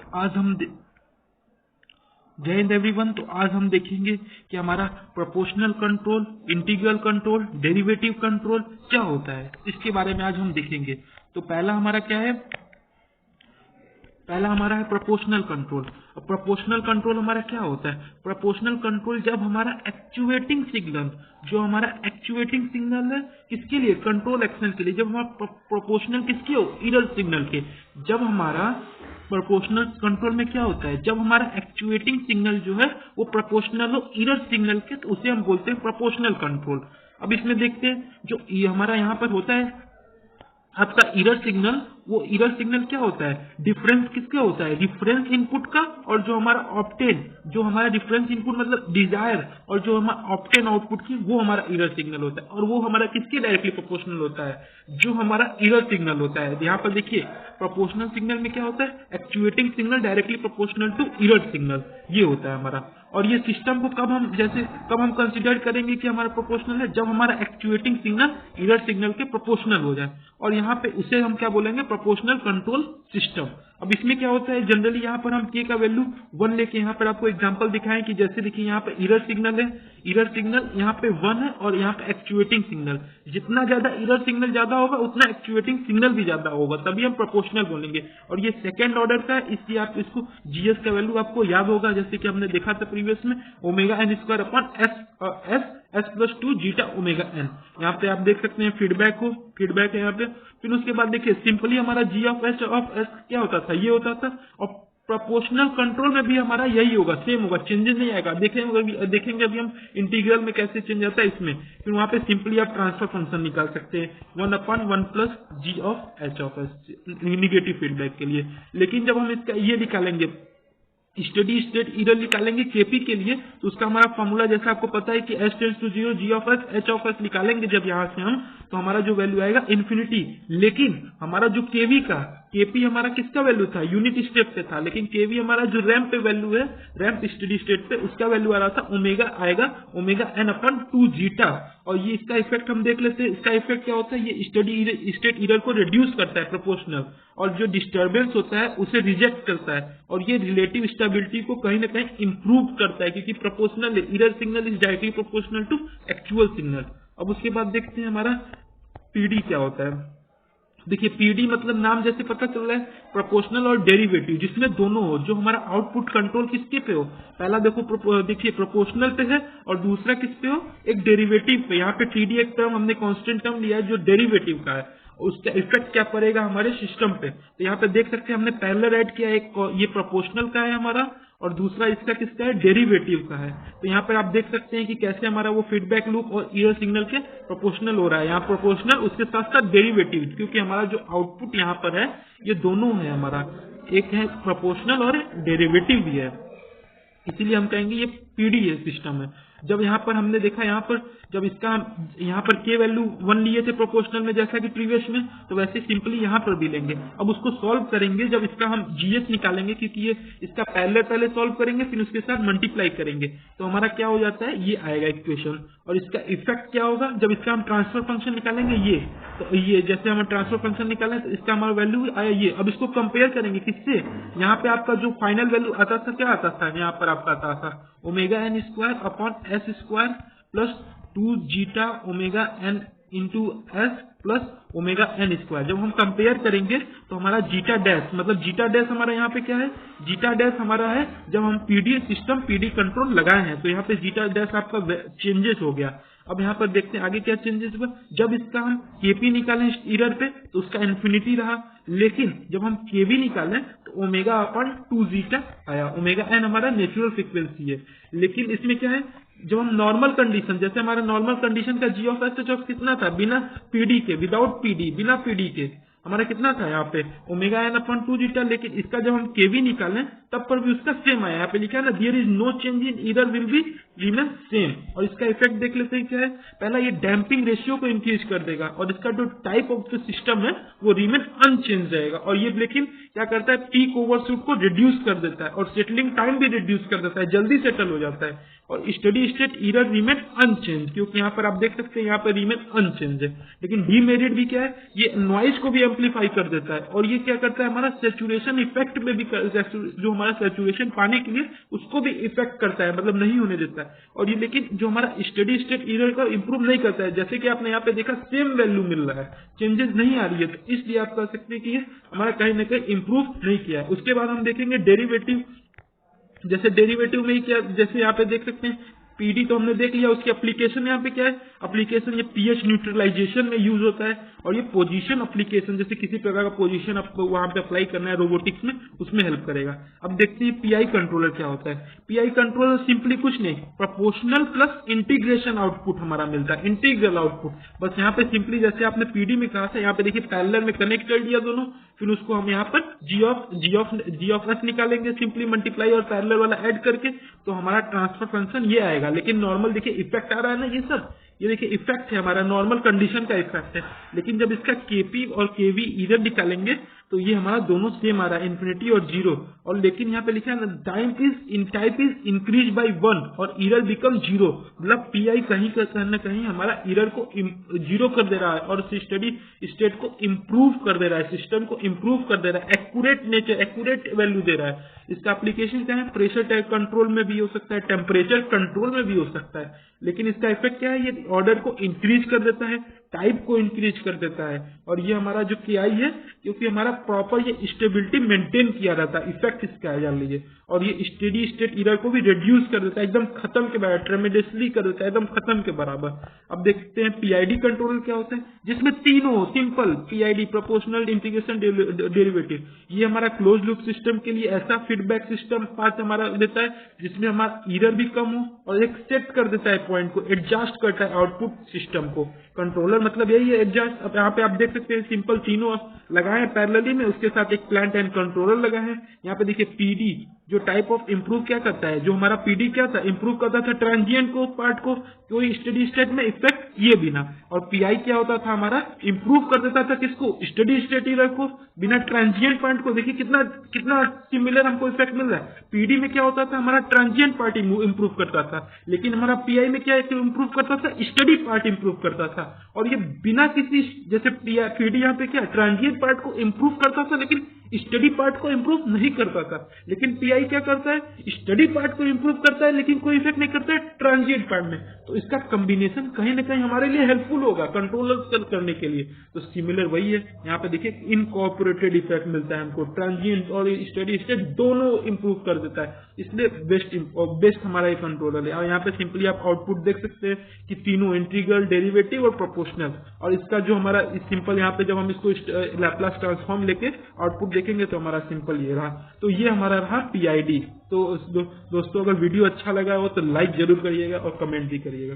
आज हम जय हिंद एवरीवन। तो आज हम देखेंगे कि हमारा proportional control, integral control, derivative control क्या होता है, इसके बारे में आज हम देखेंगे। तो पहला हमारा क्या है, पहला हमारा है प्रोपोर्शनल कंट्रोल। अब प्रोपोर्शनल कंट्रोल हमारा क्या होता है? प्रोपोर्शनल कंट्रोल जब हमारा एक्चुएटिंग सिग्नल, जो हमारा एक्चुएटिंग सिग्नल है किसके लिए, कंट्रोल एक्शन के लिए, जब हमारा प्रोपोर्शनल किसके हो, इरर सिग्नल के। जब हमारा प्रोपोर्शनल कंट्रोल में क्या होता है, जब हमारा एक्चुएटिंग सिग्नल जो है वो प्रोपोर्शनल हो इरर सिग्नल के, तो उसे हम बोलते हैं प्रोपोर्शनल कंट्रोल। अब इसमें देखते हैं जो हमारा यहाँ पर होता है आपका इरर सिग्नल, वो इरर सिग्नल क्या होता है, डिफरेंस किसका होता है, रिफरेंस इनपुट का, और जो हमारा ऑब्टेन, जो हमारा डिफरेंस इनपुट मतलब डिजायर, और जो हमारा ऑब्टेन आउटपुट की, वो हमारा इरर सिग्नल होता है। और वो हमारा किसके डायरेक्टली प्रोपोर्शनल होता है, जो हमारा इरर सिग्नल होता है। यहाँ पर देखिए प्रोपोर्शनल सिग्नल में क्या होता है, actuating signal directly proportional to error signal, ये होता है हमारा। और ये सिस्टम को कब हम कंसीडर करेंगे कि हमारा प्रोपोर्शनल है, जब हमारा एक्चुएटिंग सिग्नल इरर सिग्नल के प्रोपोर्शनल हो जाए, और यहाँ पे उसे हम क्या बोलेंगे, प्रोपोर्शनल कंट्रोल सिस्टम। अब इसमें क्या होता है, जनरली यहाँ पर हम के का वैल्यू 1 लेके, यहाँ पर आपको एग्जांपल दिखाएं कि जैसे देखिए यहाँ पे इरर सिग्नल है, इरर सिग्नल यहाँ पे 1 है, और यहाँ पे एक्चुएटिंग सिग्नल, जितना ज्यादा इरर सिग्नल ज्यादा होगा उतना एक्चुएटिंग सिग्नल भी ज्यादा होगा, तभी हम प्रोपोर्शनल बोलेंगे। और ये सेकंड ऑर्डर का है, इसलिए आप इसको जीएस का वैल्यू आपको याद होगा, जैसे कि हमने देखा था प्रीवियस में, omega n square upon s plus 2 zeta omega n. यहाँ पे आप देख सकते हैं फीडबैक है यहाँ पे। फिर उसके बाद देखिए सिंपली हमारा जी ऑफ एस क्या होता था, ये होता था। और प्रोपोर्शनल कंट्रोल में भी हमारा यही होगा, सेम होगा, चेंजेस नहीं आएगा। देखेंगे अभी हम इंटीग्रल में कैसे चेंज आता है इसमें। फिर वहां पे सिंपली आप ट्रांसफर फंक्शन निकाल सकते हैं 1/1 plus G of H of s negative feedback के लिए। लेकिन जब हम इसका ये निकालेंगे स्टेडी स्टेट इरर निकालेंगे केपी के लिए, तो उसका हमारा फॉर्मूला जैसा आपको पता है कि s tends to 0 G of s H of s निकालेंगे जब यहाँ से हम, तो हमारा जो वैल्यू आएगा इन्फिनिटी। लेकिन हमारा जो केवी का, केपी हमारा किसका वैल्यू था, यूनिट स्टेप पे था, लेकिन केवी हमारा जो रैंप पे वैल्यू है, रैंप स्टेडी स्टेट पे, उसका वैल्यू आ रहा था ओमेगा, आएगा ओमेगा एन अपॉन 2 जीटा। और ये इसका इफेक्ट हम देख लेते हैं, इसका इफेक्ट क्या होता है, ये स्टेडी स्टेट इरर को रिड्यूस करता है प्रोपोर्शनल, और जो डिस्टर्बेंस होता है उसे रिजेक्ट करता है, और ये रिलेटिव स्टेबिलिटी को कहीं ना कहीं इंप्रूव करता है, क्योंकि proportional error signal is directly proportional to actual signal. अब उसके बाद देखते हैं हमारा पीडी क्या होता है। देखिए पीडी मतलब नाम जैसे पता चल रहा है, प्रोपोर्शनल और डेरिवेटिव, जिसमें दोनों हो, जो हमारा आउटपुट कंट्रोल किसके पे हो, पहला देखिए प्रोपोर्शनल पे है, और दूसरा किस पे हो, एक डेरिवेटिव पे। यहाँ पे टीडी एक टर्म हमने कांस्टेंट टर्म लिया है जो डेरिवेटिव का है, उसका इफेक्ट क्या पड़ेगा हमारे सिस्टम पे। तो यहाँ पे देख सकते हैं हमने पैरेलल ऐड किया, एक ये प्रोपोर्शनल का है हमारा, और दूसरा इसका किसका है, डेरिवेटिव का है। तो यहाँ पर आप देख सकते हैं कि कैसे हमारा वो फीडबैक लूप और इरर सिग्नल के प्रोपोर्शनल हो रहा है। यहाँ प्रोपोर्शनल उसके साथ साथ डेरिवेटिव, क्योंकि हमारा जो आउटपुट यहाँ पर है ये दोनों है हमारा, एक है प्रोपोर्शनल और डेरिवेटिव भी है, इसीलिए हम कहेंगे ये पीडी है सिस्टम है। जब यहाँ पर हमने देखा, यहाँ पर जब इसका यहाँ पर के वैल्यू 1 लिए थे प्रोपोर्शनल में जैसा कि प्रीवियस में, तो वैसे सिंपली यहाँ पर भी लेंगे। अब उसको सॉल्व करेंगे, जब इसका हम जीएस निकालेंगे, क्योंकि ये इसका पहले सॉल्व करेंगे, फिर उसके साथ मल्टीप्लाई करेंगे, तो हमारा क्या हो जाता है, ये आएगा इक्वेशन। और इसका इफेक्ट क्या होगा, जब इसका हम ट्रांसफर फंक्शन निकालेंगे, ये तो ये जैसे हम ट्रांसफर फंक्शन निकालें तो इसका हमारा वैल्यू आया ये। अब इसको कंपेयर करेंगे किससे, यहाँ पे आपका जो फाइनल वैल्यू आता था, क्या आता था, यहाँ पर आपका आता था omega n square upon s square plus 2 zeta omega n into s plus omega n square. जब हम कंपेयर करेंगे तो हमारा जीटा डैश, मतलब जीटा डैश हमारा यहाँ पे क्या है, जीटा डैश हमारा है जब हम पीडी सिस्टम पीडी कंट्रोल लगाए हैं, तो यहाँ पे जीटा डैश आपका चेंजेस हो गया। अब यहाँ पर देखते हैं आगे क्या चेंजेस हुआ। जब इसका हम केपी निकालें इरर पे तो उसका इन्फिनिटी रहा, लेकिन जब हम केवी निकालें तो ओमेगा अपॉन 2 जीटा आया। ओमेगा एन हमारा नेचुरल फ्रीक्वेंसी है, लेकिन इसमें क्या है, जब हम नॉर्मल कंडीशन, जैसे हमारा नॉर्मल कंडीशन का जी ऑफ एस कितना था, बिना पीडी के, विदाउट पीडी, बिना पीडी के हमारा कितना था यहाँ पे ओमेगा एन अपॉन 2 जीटा। लेकिन इसका जब हम केवी निकालें तब पर भी उसका सेम आया, यहाँ पे लिखा है ना, there is no change in error will be remain same. और इसका इफेक्ट देख लेते हैं क्या है। पहला ये डैम्पिंग रेशियो को इंक्रीज कर देगा और इसका जो टाइप ऑफ द सिस्टम है वो रिमेन अनचेंज रहेगा। और ये लेकिन क्या करता है, पीक ओवरशूट को रिड्यूस कर देता है और सेटलिंग टाइम भी रिड्यूस कर देता है, जल्दी सेटल हो जाता है। और steady state error remain unchange, क्योंकि यहाँ पर आप देख सकते हैं यहाँ पर रिमेन अनचेंज है। लेकिन डीमेरिट भी क्या है, ये नॉइज को भी एम्पलीफाई कर देता है और ये क्या करता है, हमारा सैचुरेशन इफेक्ट में भी जो हमारा सैचुरेशन पाने के लिए उसको भी इफेक्ट करता है, मतलब नहीं होने देता है। और ये लेकिन जो हमारा स्टडी स्टेट एरर का इंप्रूव नहीं करता है, जैसे कि आपने यहाँ पे देखा सेम वैल्यू मिल रहा है, चेंजेस नहीं आ रही है, तो इसलिए आप कह सकते हैं कि ये हमारा कहीं ना कहीं इंप्रूव नहीं किया है। उसके बाद हम देखेंगे डेरिवेटिव। जैसे डेरिवेटिव में ही क्या, जैसे यहाँ पे देख सकते हैं पीडी तो हमने देख लिया, उसकी एप्लीकेशन यहाँ पे क्या है, एप्लीकेशन ये पीएच न्यूट्रलाइजेशन में यूज होता है। और ये पोजीशन एप्लीकेशन, जैसे किसी प्रकार का पोजीशन आपको वहां पे अप्लाई करना है रोबोटिक्स में, उसमें हेल्प करेगा। अब देखते हैं पीआई कंट्रोलर क्या होता है। पीआई कंट्रोलर सिंपली कुछ नहीं, प्रोपोर्शनल प्लस इंटीग्रेशन आउटपुट हमारा मिलता है, इंटीग्रल आउटपुट। बस यहाँ पे सिंपली जैसे आपने पीडी में कहा था, यहाँ पे देखिए पैरेलल में कनेक्ट कर दिया दोनों, फिर उसको हम यहाँ पर जी ऑफ एस निकालेंगे सिंपली मल्टीप्लाई और पैरेलल वाला ऐड करके, तो हमारा ट्रांसफर फंक्शन ये आएगा। लेकिन नॉर्मल देखिए इफेक्ट आ रहा है ना, ये सब ये देखिए इफेक्ट है, हमारा नॉर्मल कंडीशन का इफेक्ट है। लेकिन जब इसका केपी और केवी इधर निकालेंगे तो ये हमारा दोनों सेम आ रहा है, इन्फिनिटी और जीरो। और लेकिन यहाँ पे लिखा है ना, टाइप इज इंक्रीज बाय 1 और एरर बिकम जीरो, मतलब पीआई कहीं ना कहीं हमारा एरर को जीरो कर दे रहा है और स्टडी स्टेट को इम्प्रूव कर दे रहा है, सिस्टम को इम्प्रूव कर दे रहा है, एक्यूरेट वैल्यू दे रहा है। इसका एप्लीकेशन क्या है, प्रेशर कंट्रोल में भी हो सकता है, टेम्परेचर कंट्रोल में भी हो सकता है। लेकिन इसका इफेक्ट क्या है, ये ऑर्डर को इंक्रीज कर देता है, टाइप को इंक्रीज कर देता है। और ये हमारा जो केआई है, क्योंकि हमारा प्रॉपर ये स्टेबिलिटी मेंटेन किया रहता है, इफेक्ट इसका है जान लीजिए। और ये स्टेडी स्टेट एरर को भी रिड्यूस कर देता है, एकदम खत्म के बराबर, ट्रेमेंडसली कर देता है, एकदम खत्म के बराबर। अब देखते हैं पीआईडी कंट्रोलर क्या होता है, जिसमें तीनों simple PID, proportional, integration, derivative, ये हमारा क्लोज लूप सिस्टम के लिए ऐसा फीडबैक सिस्टम पाथ हमारा देता है जिसमें हमारा एरर भी कम हो और एक सेट कर देता है पॉइंट को, एडजस्ट करता है आउटपुट सिस्टम को। कंट्रोलर मतलब यही है, एडजस्ट। अब यहाँ पे आप देख सकते हैं सिंपल तीनों लगाए हैं पैरेलली में, उसके साथ एक प्लांट एंड कंट्रोलर लगा है। यहाँ पे देखिए पीडी जो टाइप ऑफ इम्प्रूव क्या करता है, जो हमारा पीडी क्या था, इम्प्रूव करता था ट्रांजिएंट को, पार्ट को, कोई स्टडी स्टेट में इफेक्ट किए बिना। और पीआई क्या होता था हमारा, इम्प्रूव कर देता था किसको, स्टडी स्टेट एरर को, बिना ट्रांजिएंट पॉइंट को। देखिए कितना सिमिलर हमको इफेक्ट मिल रहा है। पीडी में क्या होता था, हमारा ट्रांजिएंट पार्ट इम्प्रूव करता था, लेकिन हमारा पीआई में क्या इम्प्रूव करता था, स्टडी पार्ट इम्प्रूव करता था। और ये बिना किसी, जैसे पीडी यहाँ पे क्या ट्रांजिएंट पार्ट को इम्प्रूव करता था लेकिन स्टडी पार्ट को इम्प्रूव नहीं करता था। लेकिन पीआई क्या करता है, स्टडी पार्ट को इम्प्रूव करता है लेकिन कोई इफेक्ट नहीं करता है ट्रांजिएंट पार्ट में। तो इसका कॉम्बिनेशन कहीं ना कहीं हमारे लिए हेल्पफुल होगा कंट्रोलर करने के लिए। तो सिमिलर वही है, यहाँ पे देखिए इनकॉर्पोरेटेड इफेक्ट मिलता है हमको, ट्रांजिएंट और स्टडी स्टेट दोनों इम्प्रूव कर देता है, इसलिए बेस्ट हमारा ये कंट्रोलर है। और यहाँ पे सिंपली आप आउटपुट देख सकते हैं कि तीनों इंटीग्रल, डेरिवेटिव और प्रोपोर्शनल। और इसका जो हमारा सिंपल यहाँ पे जब हम इसको लैप्लास ट्रांसफॉर्म लेके आउटपुट देखेंगे तो हमारा सिंपल ये रहा। तो ये हमारा रहा पीआईडी। तो दोस्तों अगर वीडियो अच्छा लगा हो तो लाइक जरूर करिएगा और कमेंट भी करिएगा।